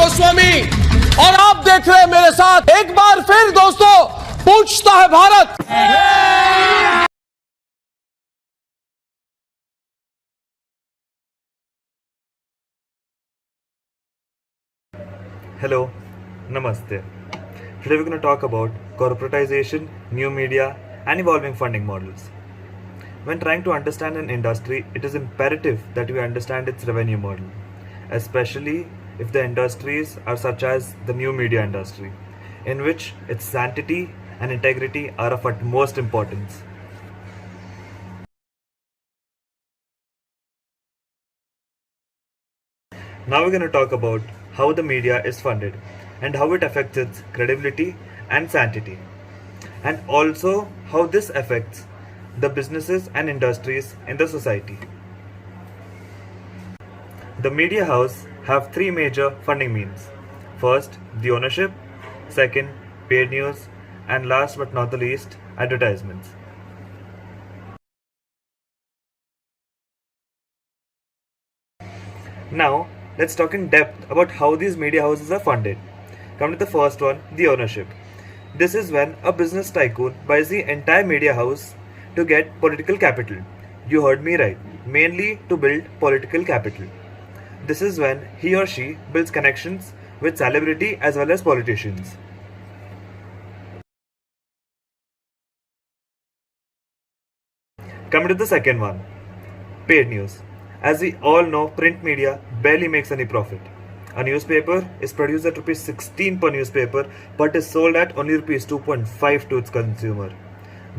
गोस्वामी और आप देख रहे हैं मेरे साथ एक बार फिर दोस्तों पूछता है Bharat. Hello, Namaste. Today we're going to talk about corporatization, new media, and evolving funding models. When trying to understand an industry, it is imperative that we understand its revenue model, especially if the industries are such as the new media industry, in which its sanctity and integrity are of utmost importance. Now we're going to talk about how the media is funded and how it affects its credibility and sanctity, and also how this affects the businesses and industries in the society. The media house have three major funding means. First, the ownership, second, paid news, and last but not the least, advertisements. Now, let's talk in depth about how these media houses are funded. Come to the first one, the ownership. This is when a business tycoon buys the entire media house to get political capital. You heard me right, mainly to build political capital. This is when he or she builds connections with celebrity as well as politicians. Coming to the second one, paid news. As we all know, print media barely makes any profit. A newspaper is produced at rupees 16 per newspaper but is sold at only rupees 2.5 to its consumer.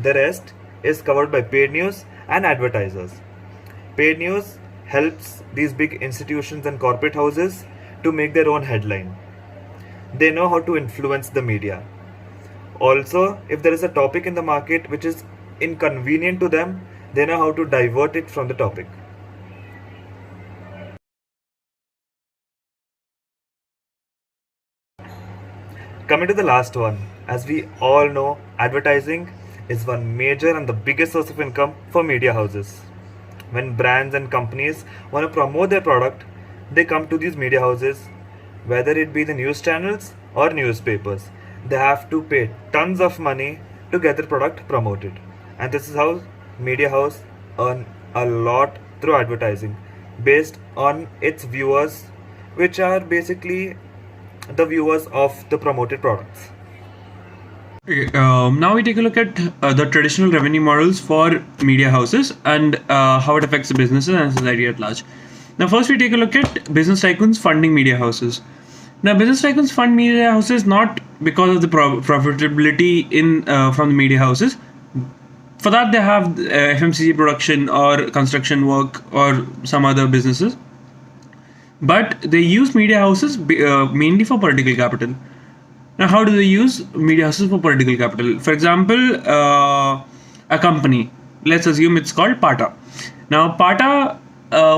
The rest is covered by paid news and advertisers. Paid news helps these big institutions and corporate houses to make their own headline. They know how to influence the media. Also, if there is a topic in the market which is inconvenient to them, they know how to divert it from the topic. Coming to the last one, as we all know, advertising is one major and the biggest source of income for media houses. When brands and companies want to promote their product, they come to these media houses, whether it be the news channels or newspapers. They have to pay tons of money to get their product promoted. And this is how media house earn a lot through advertising based on its viewers, which are basically the viewers of the promoted products. Okay, now we take a look at the traditional revenue models for media houses and how it affects the businesses and society at large. Now, first we take a look at business tycoons funding media houses. Now, business tycoons fund media houses not because of the profitability in from the media houses. For that, they have FMCG production or construction work or some other businesses. But they use media houses mainly for political capital. Now, how do they use media houses for political capital? For example, a company, let's assume it's called Pata. Now, Pata,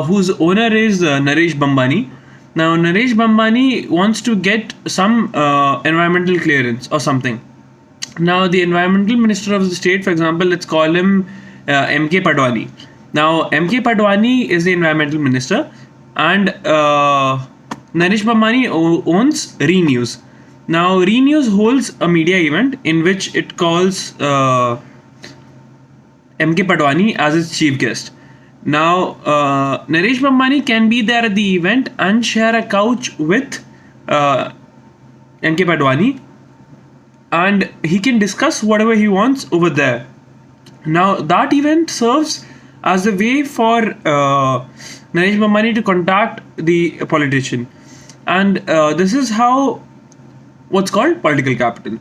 whose owner is Naresh Bambani. Now, Naresh Bambani wants to get some environmental clearance or something. Now, the environmental minister of the state, for example, let's call him M.K. Padwani. Now, M.K. Padwani is the environmental minister, and Naresh Bambani owns ReNews. Now, ReNews holds a media event in which it calls M.K. Padwani as its chief guest. Now, Naresh Bambani can be there at the event and share a couch with M.K. Padwani, and he can discuss whatever he wants over there. Now, that event serves as a way for Naresh Bambani to contact the politician, and this is how what's called political capital.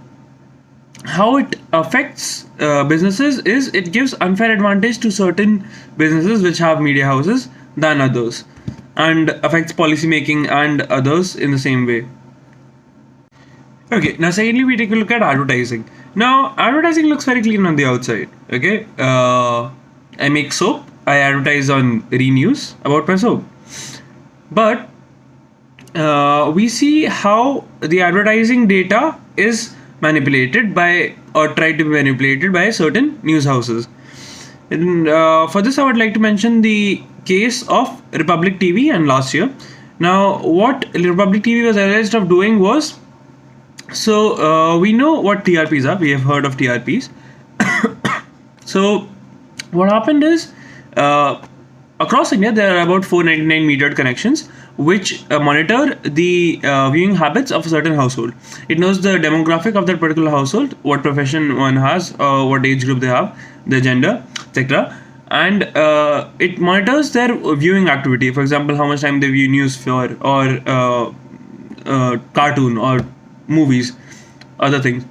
How it affects businesses is it gives unfair advantage to certain businesses which have media houses than others, and affects policy making and others in the same way. Okay, now secondly we take a look at advertising. Now, advertising looks very clean on the outside. Okay, I make soap, I advertise on ReNews about my soap, but we see how the advertising data is manipulated by or tried to be manipulated by certain news houses. And for this, I would like to mention the case of Republic TV and last year. Now, what Republic TV was alleged of doing was, so we know what TRPs are. We have heard of TRPs. So what happened is, across India there are about 499 metered connections which monitor the viewing habits of a certain household. It knows the demographic of that particular household, what profession one has, what age group they have, their gender, etc. And it monitors their viewing activity. For example, how much time they view news for, or cartoon or movies, other things.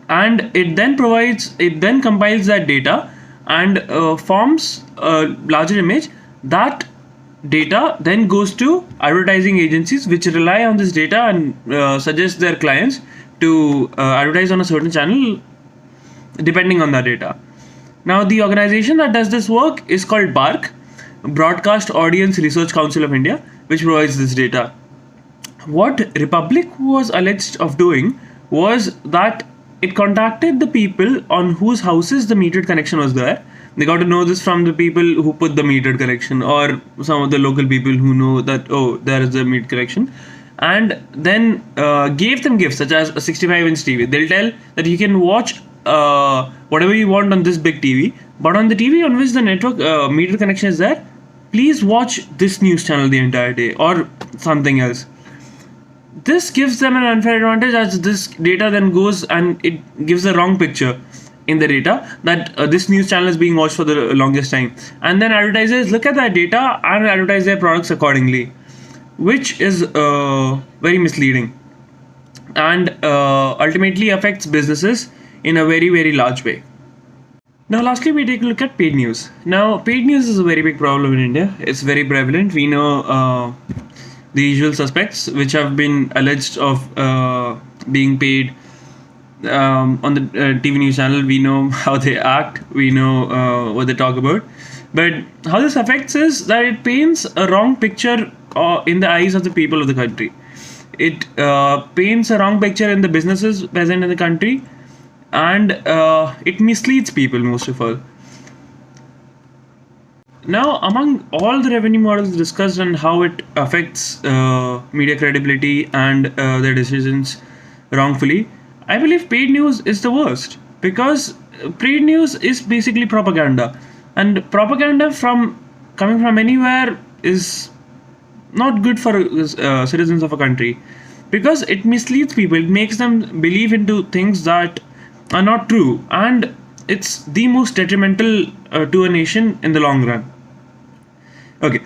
And it then compiles that data and forms a larger image. That data then goes to advertising agencies which rely on this data and suggest their clients to advertise on a certain channel depending on that data. Now, the organization that does this work is called BARC, Broadcast Audience Research Council of India, which provides this data. What Republic was alleged of doing was that it contacted the people on whose houses the metered connection was there. They got to know this from the people who put the metered connection, or some of the local people who know that, oh, there is a metered connection, and then gave them gifts such as a 65-inch TV. They'll tell that you can watch whatever you want on this big TV, but on the TV on which the network metered connection is there, please watch this news channel the entire day, or something else. This gives them an unfair advantage, as this data then goes and it gives the wrong picture in the data that this news channel is being watched for the longest time, and then advertisers look at that data and advertise their products accordingly, which is very misleading and ultimately affects businesses in a very, very large way. Now, lastly, we take a look at paid news. Now, paid news is a very big problem in India. It's very prevalent. We know the usual suspects which have been alleged of being paid on the TV news channel. We know how they act, we know what they talk about, but how this affects is that it paints a wrong picture in the eyes of the people of the country. It paints a wrong picture in the businesses present in the country, and it misleads people most of all. Now, among all the revenue models discussed and how it affects media credibility and their decisions wrongfully, I believe paid news is the worst, because paid news is basically propaganda, and propaganda coming from anywhere is not good for citizens of a country, because it misleads people. It makes them believe into things that are not true, and it's the most detrimental to a nation in the long run. Okay,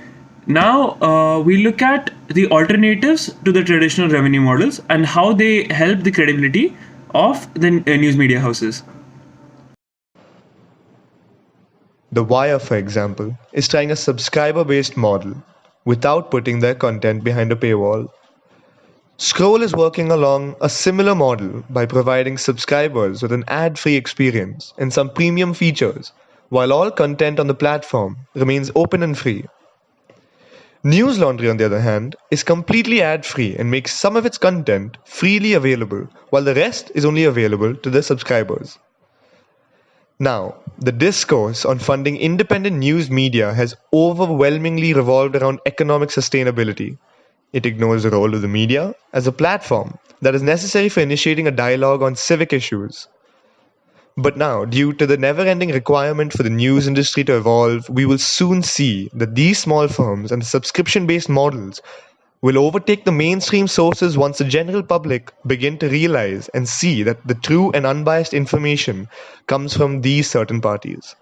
now we look at the alternatives to the traditional revenue models and how they help the credibility of the news media houses. The Wire, for example, is trying a subscriber-based model without putting their content behind a paywall. Scroll is working along a similar model by providing subscribers with an ad-free experience and some premium features, while all content on the platform remains open and free. News Laundry, on the other hand, is completely ad-free and makes some of its content freely available, while the rest is only available to the subscribers. Now, the discourse on funding independent news media has overwhelmingly revolved around economic sustainability. It ignores the role of the media as a platform that is necessary for initiating a dialogue on civic issues. But now, due to the never-ending requirement for the news industry to evolve, we will soon see that these small firms and subscription-based models will overtake the mainstream sources once the general public begin to realize and see that the true and unbiased information comes from these certain parties.